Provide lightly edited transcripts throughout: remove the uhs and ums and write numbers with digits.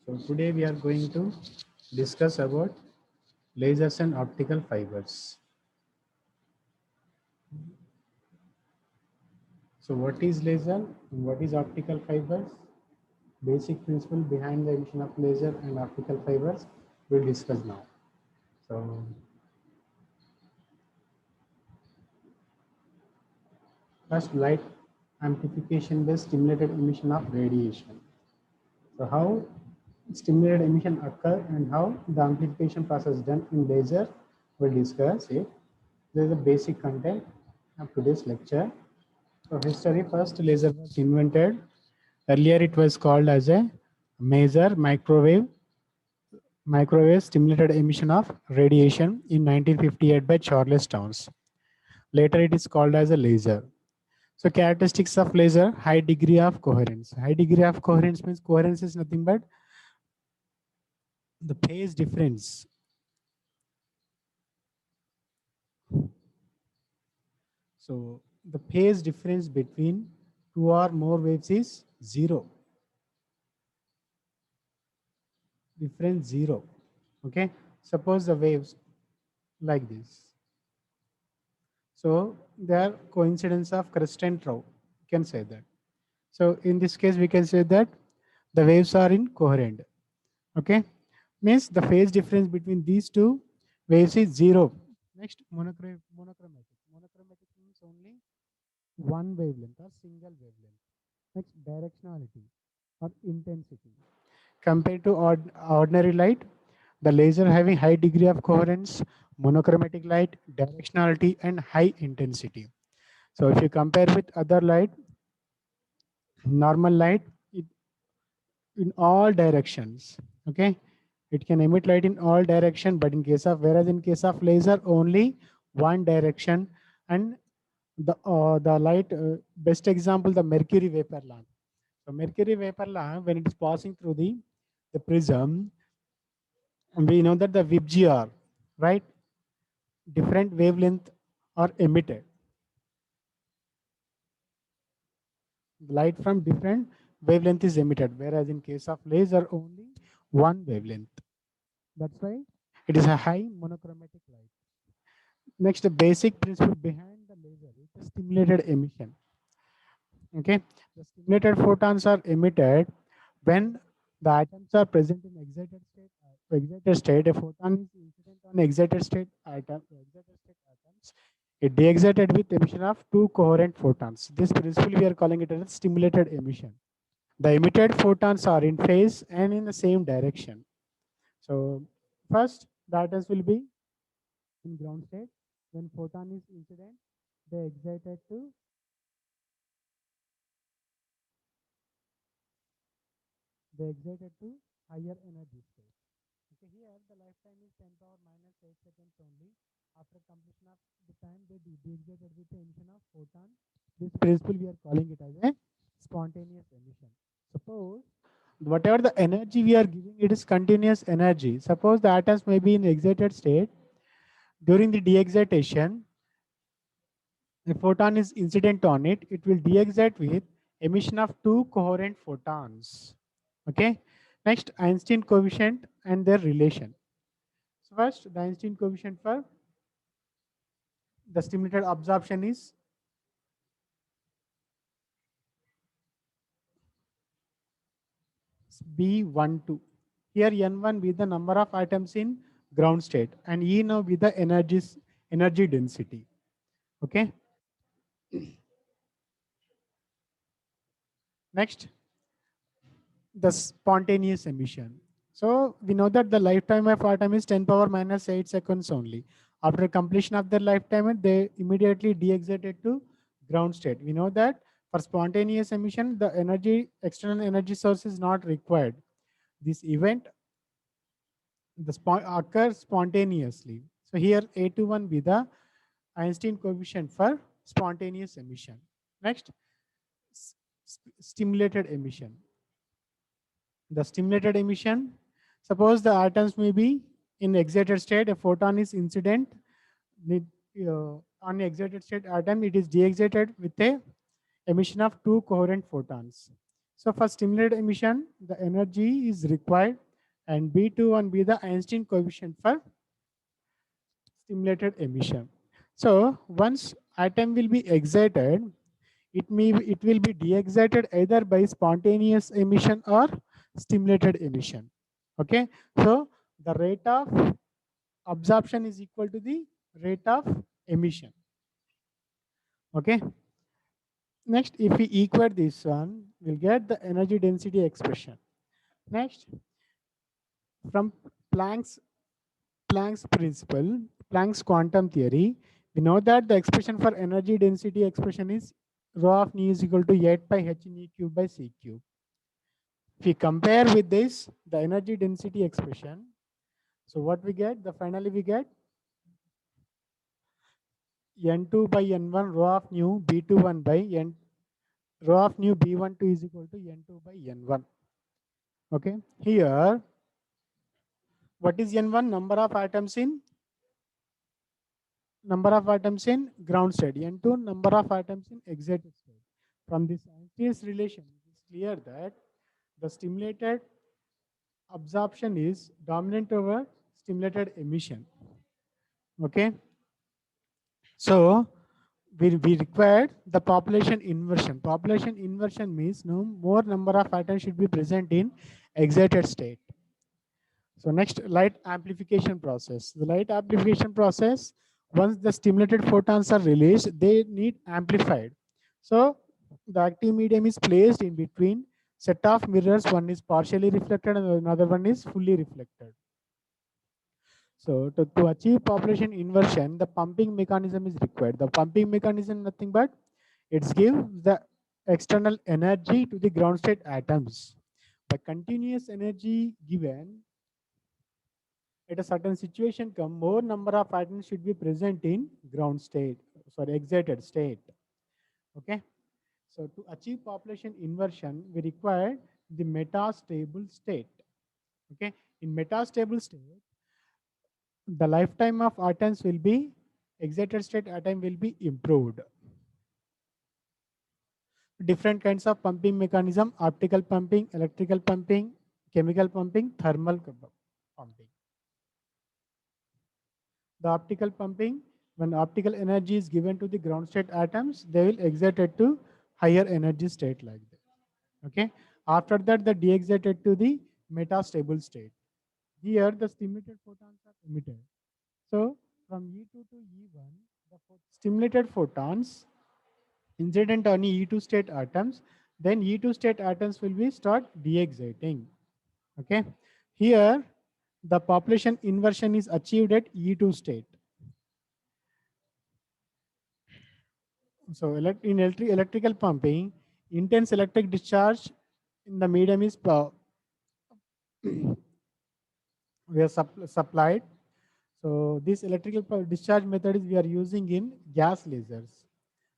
So today we are going to discuss about lasers and optical fibers. So what is laser and what is optical fibers? Basic principle behind the emission of laser and optical fibers we'll discuss now. So first, light amplification based stimulated emission of radiation. So how stimulated emission occur and how the amplification process done in laser we'll discuss it. This is the basic content of today's lecture. So history, first laser was invented. Earlier it was called as a maser microwave stimulated emission of radiation in 1958 by Charles Towns. Later it is called as a laser. So characteristics of laser, high degree of coherence. High degree of coherence means coherence is nothing but the phase difference. So the phase difference between two or more waves is zero. Difference zero. Okay. Suppose the waves like this. So they are coincidence of crest and trough. You can say that. So in this case, we can say that the waves are incoherent. Okay, means the phase difference between these two waves is zero. Next, monochromatic. Monochromatic means only one wavelength or single wavelength. Next, directionality or intensity. Compared to ordinary light, the laser having high degree of coherence, monochromatic light, directionality, and high intensity. So if you compare with other light, normal light, it, in all directions, okay, it can emit light in all direction, but in case of, whereas in case of laser, only one direction. And the light, best example, the mercury vapor lamp. So mercury vapor lamp, when it is passing through the prism, we know that the VIBGR, right, different wavelength are emitted. Light from different wavelength is emitted, whereas in case of laser, only one wavelength. That's why it is a high monochromatic light. Next, the basic principle behind the laser is the stimulated emission. Okay, the stimulated photons are emitted when the atoms are present in excited state. Excited state, a photon is incident on excited state excited state atoms. It de-excited with emission of two coherent photons. This principle we are calling it as stimulated emission. The emitted photons are in phase and in the same direction. So first, the atoms will be in ground state. When photon is incident, they excited to higher energy state. Okay, here the lifetime is 10 power minus 8 seconds only. After completion of the time, they de-excited with the emission of photon. This principle we are calling it as a spontaneous emission. Suppose whatever the energy we are giving, it is continuous energy. Suppose the atoms may be in excited state. During the de-excitation, a photon is incident on it, it will de-excite with emission of two coherent photons. Okay. Next, Einstein coefficient and their relation. So first, the Einstein coefficient for the stimulated absorption is B12. Here N1 be the number of atoms in ground state and E now be the energy density. Okay. Next, the spontaneous emission. So we know that the lifetime of atom is 10 power minus 8 seconds only. After completion of their lifetime, they immediately de-excited to ground state. We know that for spontaneous emission, the external energy source is not required. This event occurs spontaneously. So here A21 be the Einstein coefficient for spontaneous emission. Next, stimulated emission. The stimulated emission, suppose the atoms may be in excited state, a photon is incident on excited state atom, it is de-excited with a emission of two coherent photons. So for stimulated emission, the energy is required, and B21 be the Einstein coefficient for stimulated emission. So once atom will be excited, it will be de-excited either by spontaneous emission or stimulated emission. Okay, so the rate of absorption is equal to the rate of emission. Okay, next if we equate this one, we'll get the energy density expression. Next, from Planck's Planck's principle, Planck's quantum theory, we know that the expression for energy density expression is rho of nu is equal to 8 pi h nu cube by c cube. If we compare with this, the energy density expression, so what we get, finally we get n2 by n1 rho of nu b21 by n rho of nu b12 is equal to n2 by n1. Okay, here what is n1? Number of atoms in ground state, n2 number of atoms in excited state. From this relation, it is clear that the stimulated absorption is dominant over stimulated emission. Okay, so we required the population inversion. Population inversion means no more number of atoms should be present in excited state. So next, light amplification process. The light amplification process, once the stimulated photons are released, they need amplified. So the active medium is placed in between set of mirrors. One is partially reflected and another one is fully reflected. So to achieve population inversion, the pumping mechanism is required. The pumping mechanism nothing but it gives the external energy to the ground state atoms. The continuous energy given at a certain situation come, more number of atoms should be present in ground state, sorry, excited state. Okay. So to achieve population inversion, we require the metastable state. Okay. In metastable state, the lifetime of atoms will be, excited state atom will be improved. Different kinds of pumping mechanism: optical pumping, electrical pumping, chemical pumping, thermal pumping. The optical pumping, when optical energy is given to the ground state atoms, they will excited to higher energy state like that. Okay. After that, the de-excited to the metastable state. Here, the stimulated photons are emitted. So from E2 to E1, the stimulated photons incident on E2 state atoms, then E2 state atoms will be start de-exciting. Okay. Here, the population inversion is achieved at E2 state. So in electrical pumping, intense electric discharge in the medium is we are supplied. So this electrical discharge method is we are using in gas lasers.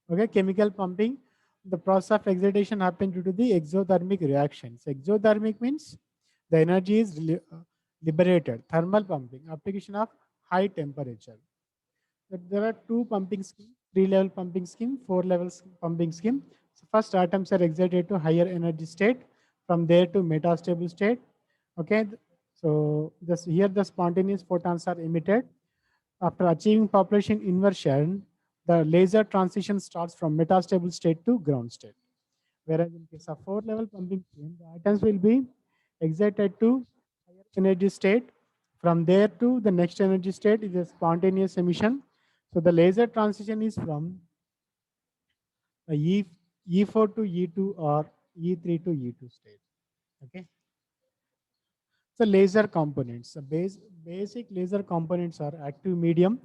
Okay, chemical pumping, the process of excitation happens due to the exothermic reactions. Exothermic means the energy is liberated. Thermal pumping, application of high temperature. There are two pumping schemes, 3-level pumping scheme, 4-level pumping scheme. So first atoms are excited to higher energy state, from there to metastable state. Okay, so here the spontaneous photons are emitted. After achieving population inversion, the laser transition starts from metastable state to ground state. Whereas in case of 4-level pumping scheme, the atoms will be excited to higher energy state. From there to the next energy state is a spontaneous emission. So the laser transition is from E4 to E2 or E3 to E2 state. Okay. So laser components. The basic laser components are active medium,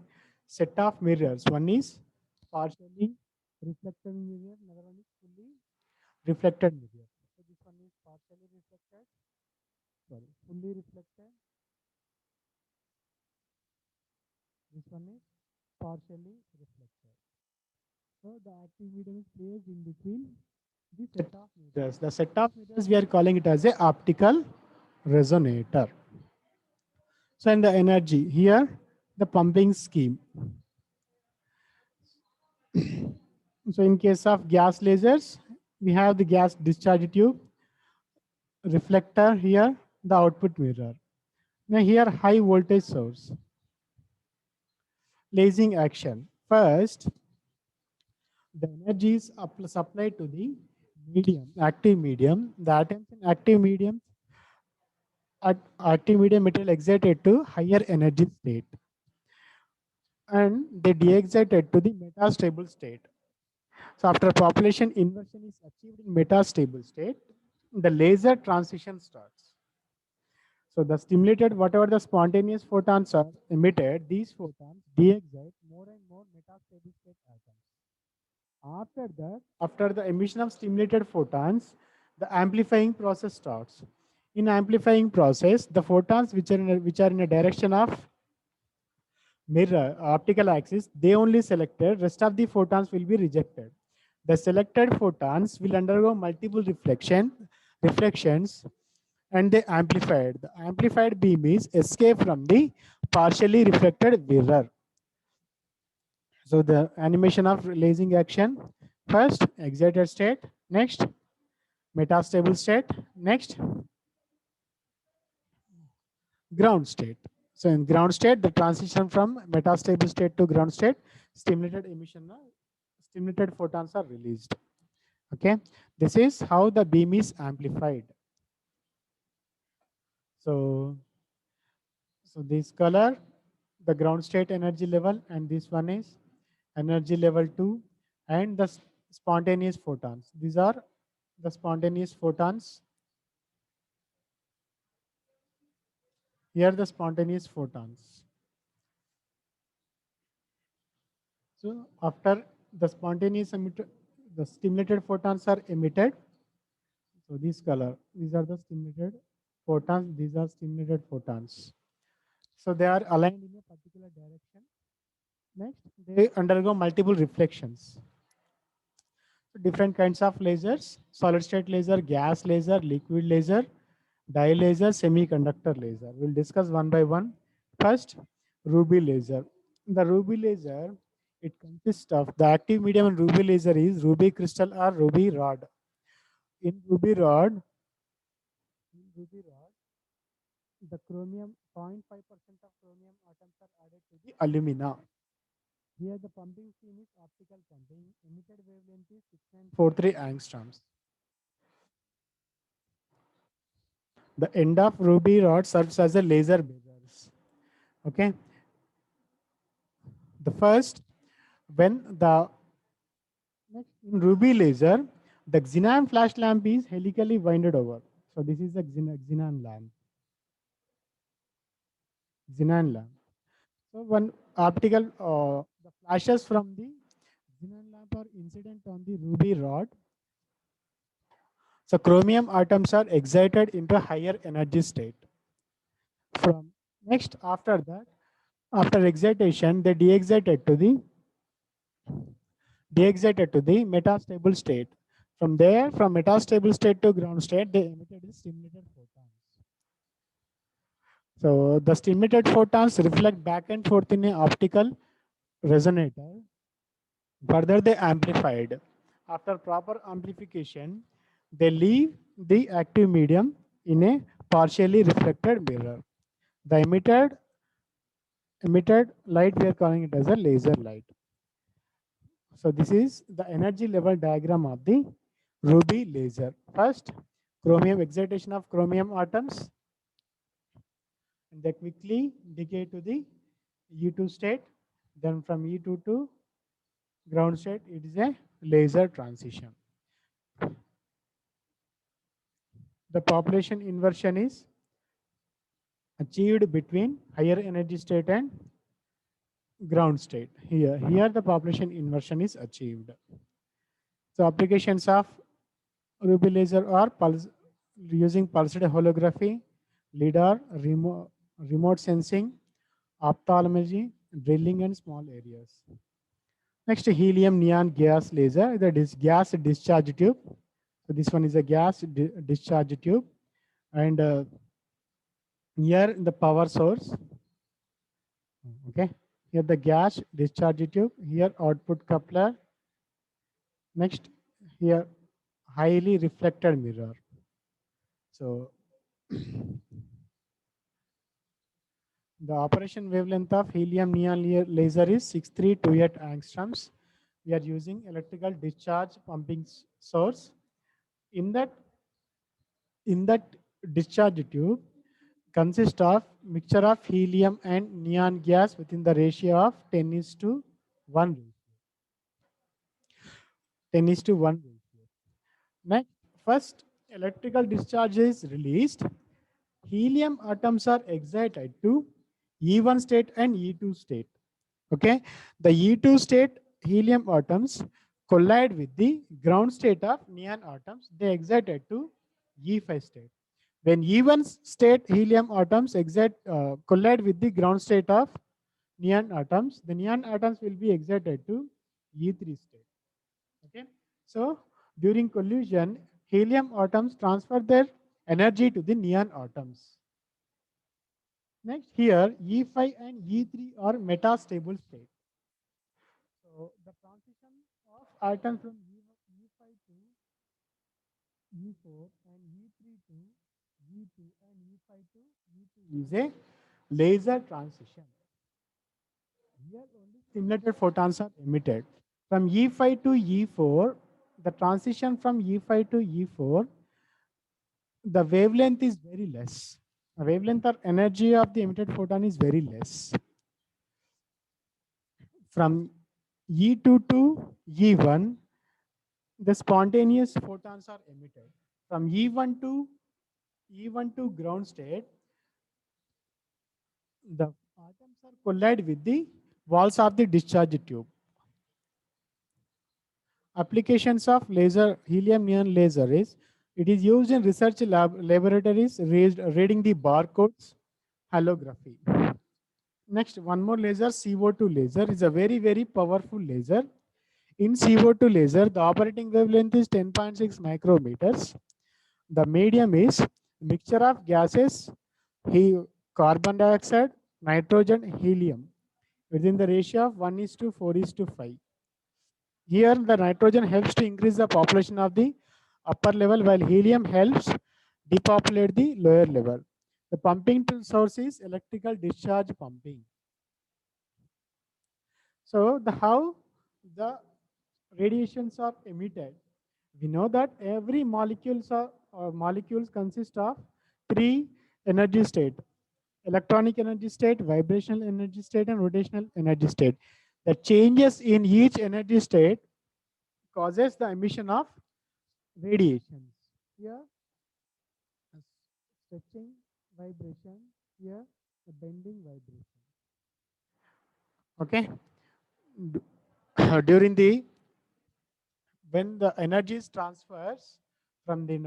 set of mirrors. One is partially reflected mirror, another one is fully reflected mirror. So this one is partially reflected, sorry, fully reflected. This one is partially reflected. So the active medium is placed in between the set of mirrors. The set of mirrors we are calling it as a optical resonator. So in the energy here, the pumping scheme. So in case of gas lasers, we have the gas discharge tube. reflector, here the output mirror. Now here high voltage source. Lasing action. First, the energy is supplied to the medium, active medium. The atoms in active medium material excited to higher energy state, and they de-excited to the metastable state. So after population inversion is achieved in metastable state, the laser transition starts. So the stimulated, whatever the spontaneous photons are emitted, these photons de-excite more and more metastable state atoms. After that, after the emission of stimulated photons, the amplifying process starts. In amplifying process, the photons which are in a direction of mirror optical axis, they only selected, rest of the photons will be rejected. The selected photons will undergo multiple reflections, and they amplified. The amplified beam is escape from the partially reflected mirror. So the animation of lasing action, first excited state, next metastable state, next ground state. So in ground state, the transition from metastable state to ground state, stimulated emission, stimulated photons are released. Okay, this is how the beam is amplified. So, so this color, the ground state energy level, and this one is energy level 2, and the spontaneous photons. These are the spontaneous photons. Here the spontaneous photons. So after the spontaneous emitted, the stimulated photons are emitted. So this color, these are the stimulated photons. These are stimulated photons. So they are aligned in a particular direction. Next, they undergo multiple reflections. So different kinds of lasers: solid state laser, gas laser, liquid laser, dye laser, semiconductor laser. We'll discuss one by one. First, ruby laser. The ruby laser, it consists of the active medium in ruby laser is ruby crystal or ruby rod. In ruby rod, the chromium 0.5% of chromium atoms are added to the alumina. Here the pumping scheme is optical pumping. Emitted wavelength is 6943 angstroms. The end of ruby rod serves as a laser mirrors. Okay. The first, when the next in ruby laser, the xenon flash lamp is helically winded over. So this is a xenon lamp. Xenon lamp. So when optical, the flashes from the xenon lamp are incident on the ruby rod. So chromium atoms are excited into higher energy state. From next, after that, after excitation, they de-excited to the metastable state. From there, from metastable state to ground state, they emitted the stimulated photons. So the stimulated photons reflect back and forth in an optical resonator. Further, they amplified. After proper amplification, they leave the active medium in a partially reflected mirror. The emitted light, we are calling it as a laser light. So this is the energy level diagram of the ruby laser. First, chromium excitation of chromium atoms, and they quickly decay to the E2 state. Then from E2 to ground state, it is a laser transition. The population inversion is achieved between higher energy state and ground state. Here the population inversion is achieved. So applications of ruby laser are using pulsed holography, LIDAR, remote sensing, ophthalmology, drilling and small areas. Next, helium neon gas laser, that is gas discharge tube. So this one is a gas discharge tube, and here the power source. Okay, here the gas discharge tube, here output coupler. Next, here highly reflected mirror. So the operation wavelength of helium neon laser is 6328 angstroms. We are using electrical discharge pumping source. In that discharge tube consists of mixture of helium and neon gas within the ratio of 10 is to 1. 10 is to 1 ratio. Next, first electrical discharge is released. Helium atoms are excited to E1 state and E2 state. Okay, the E2 state helium atoms collide with the ground state of neon atoms. They excited to E5 state. When E1 state helium atoms collide with the ground state of neon atoms, the neon atoms will be excited to E3 state. Okay, so during collision, helium atoms transfer their energy to the neon atoms. Next, here E5 and E3 are metastable state. So the transition of atoms from E5 to E4 and E3 to E2 and E5 to E2 is a laser transition. Here only stimulated photons are emitted. From E5 to E4, the transition from E5 to E4, the wavelength is very less. The wavelength or energy of the emitted photon is very less. From E2 to E1, the spontaneous photons are emitted. From E1 to ground state, the atoms are collide with the walls of the discharge tube. Applications of laser helium neon laser is it is used in research laboratories reading the barcodes, holography. Next, one more laser, CO2 laser, is a very, very powerful laser. In CO2 laser, the operating wavelength is 10.6 micrometers. The medium is mixture of gases, carbon dioxide, nitrogen, helium, within the ratio of 1 is to 4 is to 5. Here, the nitrogen helps to increase the population of the upper level, while helium helps depopulate the lower level. The pumping source is electrical discharge pumping. So, how the radiations are emitted? We know that every molecules consist of three energy state: electronic energy state, vibrational energy state, and rotational energy state. The changes in each energy state causes the emission of radiations. Here, stretching vibration. Here, the bending vibration. Okay. During the when the energy is transfers from the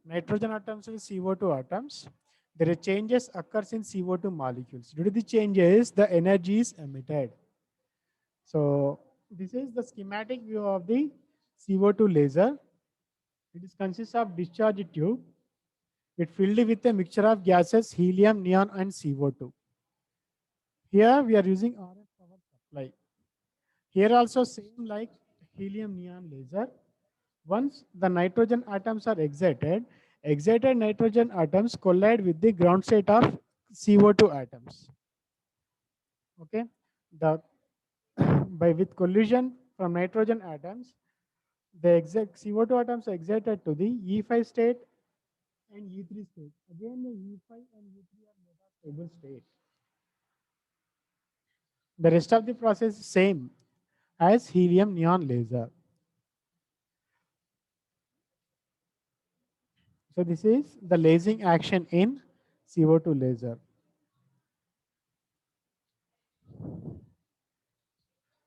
nitrogen atoms to CO2 atoms, there are changes occurs in CO2 molecules. Due to the changes, the energy is emitted. So this is the schematic view of the CO2 laser. It is consists of discharge tube. It filled with a mixture of gases, helium, neon, and CO2. Here we are using RF power supply. Here also same like helium neon laser. Once the nitrogen atoms are excited nitrogen atoms collide with the ground state of CO2 atoms. Okay, the by with collision from nitrogen atoms, the exact CO2 atoms are excited to the E5 state and E3 state. Again, the E5 and E3 are metastable state. The rest of the process is same as helium neon laser. So this is the lasing action in CO2 laser.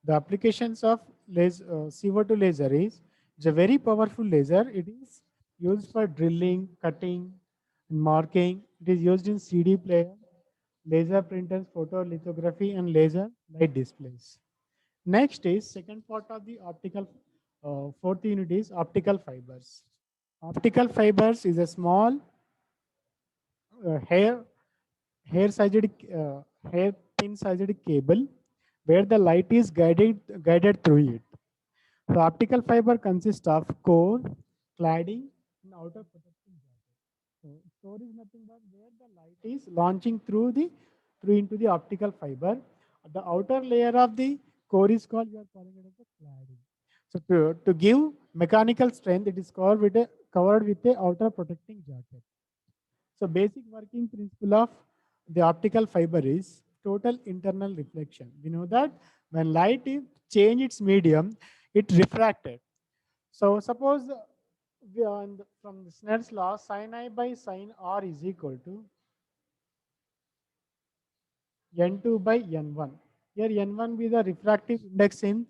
The applications of CO2 laser is it's a very powerful laser. It is used for drilling, cutting, marking. It is used in CD player, laser printers, photolithography, and laser light displays. Next is second part of the optical. Fourth unit is optical fibers. Optical fibers is a small uh, hair hair sized hair pin sized cable where the light is guided through it. The optical fiber consists of core, cladding, and outer protecting jacket. So Core is nothing but where the light is launching through into the optical fiber. The outer layer of the core is called, we are calling it as a cladding. So to give mechanical strength, it is covered with a outer protecting jacket. So basic working principle of the optical fiber is total internal reflection. We know that when light is change its medium, it refracted. So suppose from the Snell's law, sin I by sin R is equal to N2 by N1. Here N1 be the refractive index in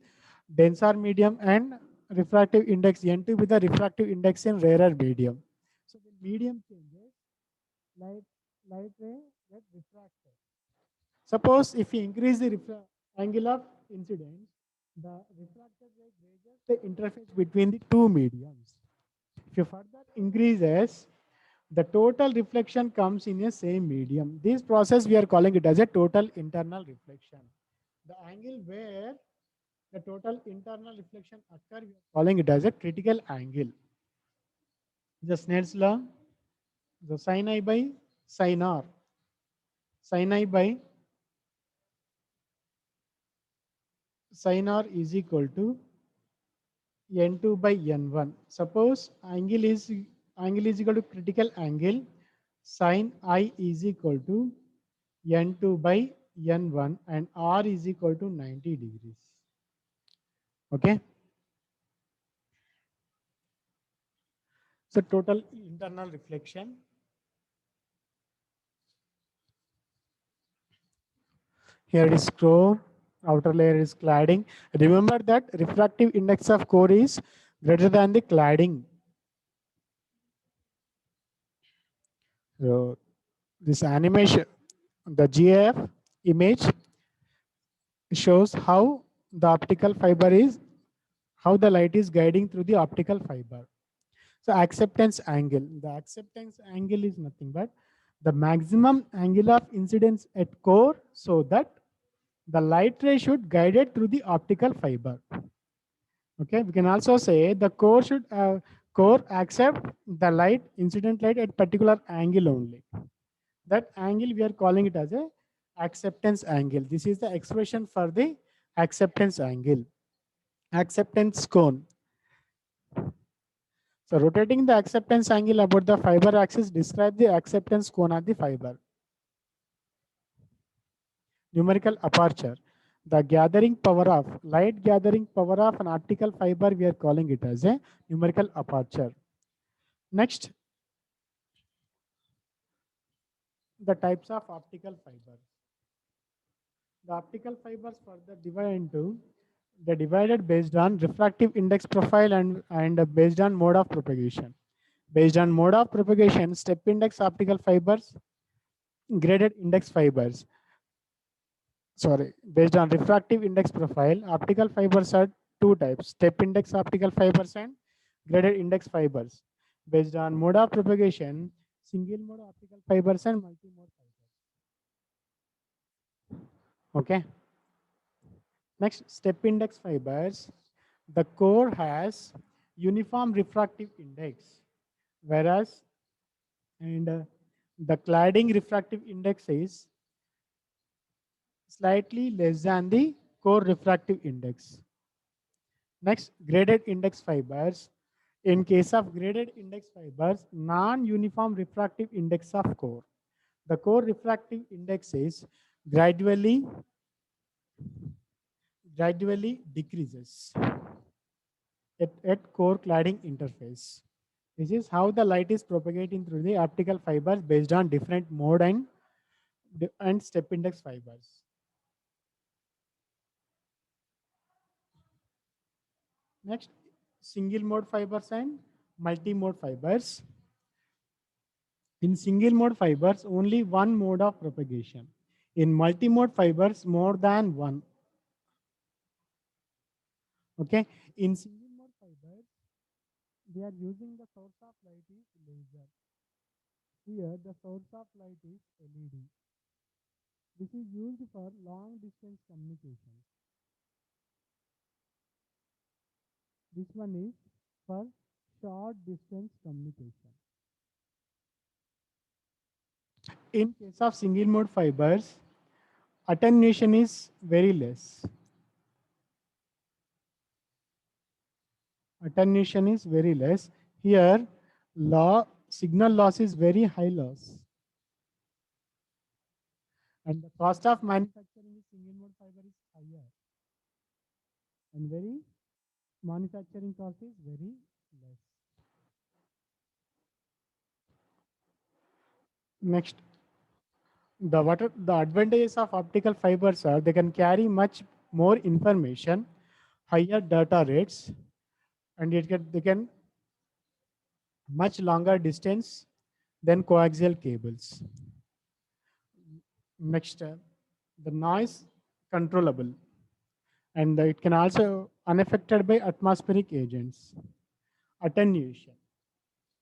denser medium and refractive index N2 be the refractive index in rarer medium. So the medium changes, light, light ray get refracted. Suppose if you increase the angle of incidence, the refracted ray raises the interface between the two mediums. If you further increases, the total reflection comes in a same medium. This process we are calling it as a total internal reflection. The angle where the total internal reflection occur, we are calling it as a critical angle. The Snell's law, the sin I by sin R, sin I by sin R is equal to N2 by N1. Suppose angle is equal to critical angle, sin I is equal to N2 by N1 and R is equal to 90 degrees. Okay. So total internal reflection. Here is core, outer layer is cladding. Remember that refractive index of core is greater than the cladding. So this animation, the GIF image shows how the optical fiber is, how the light is guiding through the optical fiber. So acceptance angle. The acceptance angle is nothing but the maximum angle of incidence at core so that the light ray should guide it through the optical fiber. Okay, we can also say the core accept the light, incident light at particular angle only. That angle we are calling it as a acceptance angle. This is the expression for the acceptance angle. Acceptance cone. So rotating the acceptance angle about the fiber axis describe the acceptance cone of the fiber. Numerical aperture. The gathering power of light gathering power of an optical fiber, we are calling it as a numerical aperture. Next, the types of optical fibers. The optical fibers further divide into the divided based on refractive index profile and based on mode of propagation. Based on mode of propagation, step index optical fibers, graded index fibers. Sorry, based on refractive index profile, optical fibers are two types: step index optical fibers and graded index fibers. Based on mode of propagation, single mode optical fibers and multi-mode fibers. Okay. Next, step index fibers. The core has uniform refractive index, whereas and the cladding refractive index is slightly less than the core refractive index. Next, graded index fibers. In case of graded index fibers, non-uniform refractive index of core. The core refractive index is gradually decreases at core cladding interface. This is how the light is propagating through the optical fibers based on different mode and step index fibers. Next, single mode fibers and multi-mode fibers. In single mode fibers, only one mode of propagation. In multi-mode fibers, more than one. Okay. In single mode fibers, they are using the source of light is laser. Here, the source of light is LED. This is used for long distance communication. This one is for short distance communication. In case of single mode fibers, attenuation is very less. Attenuation is very less. Here, signal loss is very high loss. And the cost of manufacturing a single mode fiber is higher. And very manufacturing cost is very less. Next, the advantages of optical fibers are they can carry much more information, higher data rates, and they can much longer distance than coaxial cables. Next, the noise controllable, and it can also unaffected by atmospheric agents. Attenuation.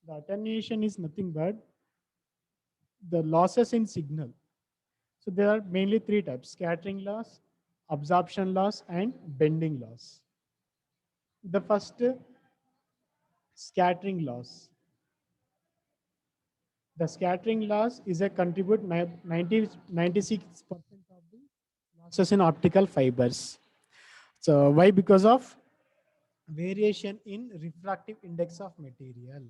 The attenuation is nothing but the losses in signal. So there are mainly three types: scattering loss, absorption loss, and bending loss. The first, scattering loss. The scattering loss is a contribute 96% of the losses in optical fibers. So why? Because of variation in refractive index of material.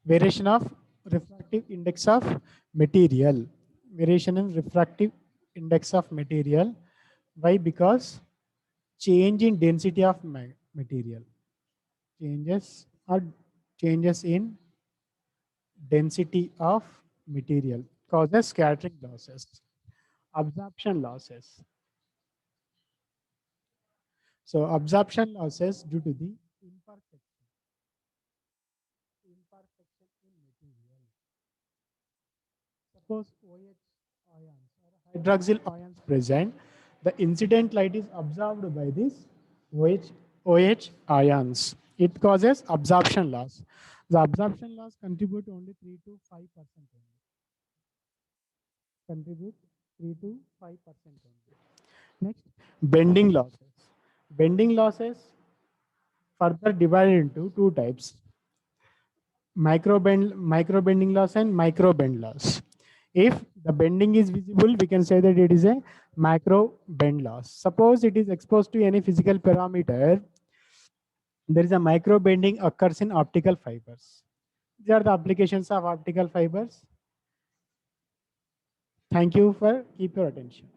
Variation of refractive index of material. Variation in refractive index of material. Why? Because change in density of material. Changes or changes in density of material causes scattering losses. Absorption losses. So absorption losses due to the imperfection in material. Suppose OH ions or hydroxyl ions present, the incident light is absorbed by this OH ions. It causes absorption loss. The absorption loss contribute only 3 to 5% only. Contribute 3 to 5% only. Next, bending losses. Bending losses further divided into two types: micro bending loss and micro bend loss. If the bending is visible, we can say that it is a macro bend loss. Suppose it is exposed to any physical parameter, there is a micro bending occurs in optical fibers. These are the applications of optical fibers. Thank you for keep your attention.